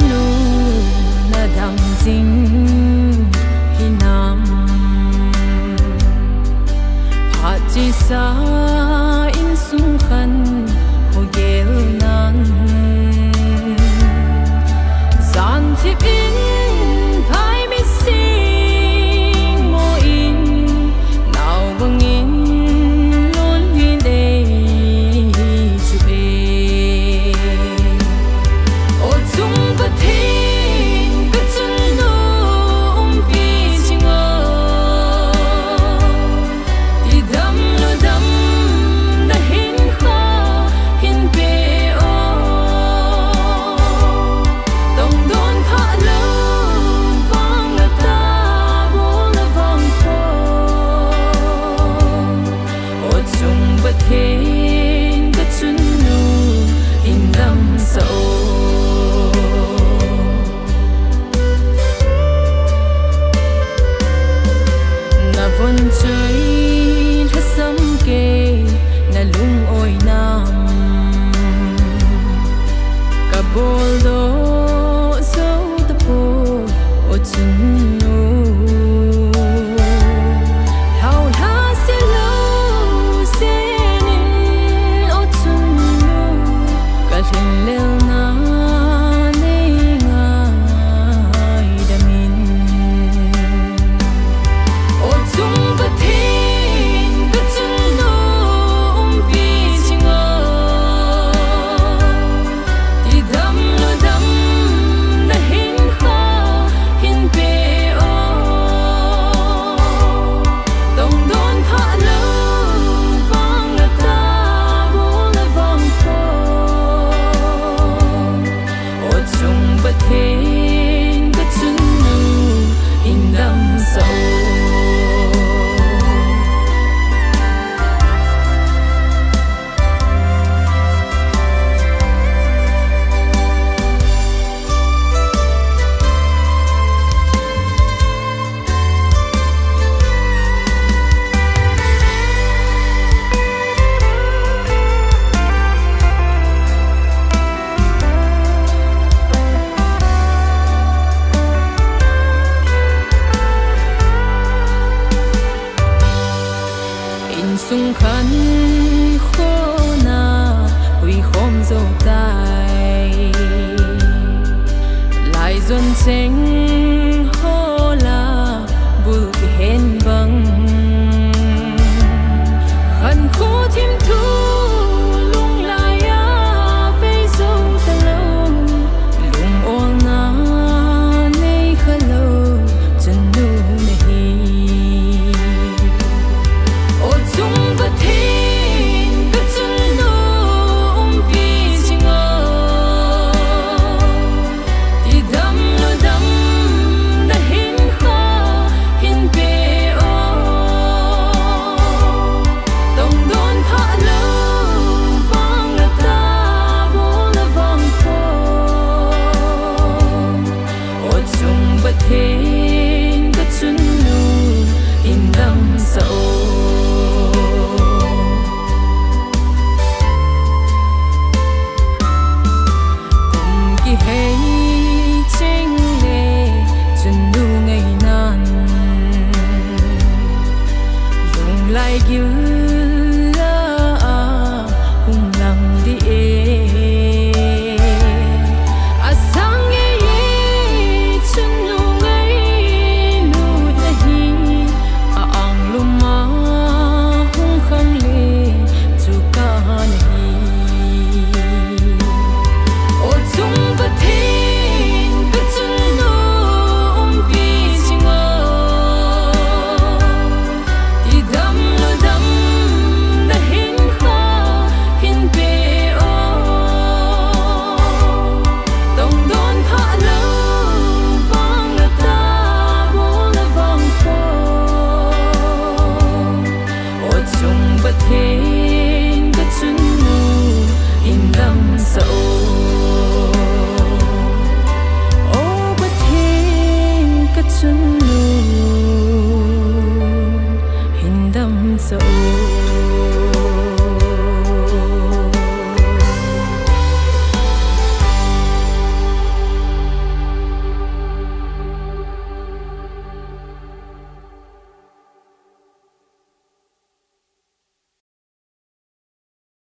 nu na dang jing hinam pha chi sa in sung khan ho gel nan san thip in phai mi sing mo in now bang in lon hi de chu e o chung pa thing ka chun nu pi ching o ti dam lu dam na hin kha hin pe o tong don pha lo vang la ta bo la vang ko o chung pa thing ka chun nu in dam sa o na von chơi tha sam ke na lung oi nam ka bol do so ta po o chun nu how la se lo se nin o chun nu ka hin le na ne ngai da min o chung pa thing ka chun nu pi ching o ti dam lu dam na hin kha hin pe o tong don pha lo vang la ta bo la vang ko o chung pa thing ka chun nu in dam sa o in sung khan kho na hui khom zo tai lai zon cheng ho la bul ki hen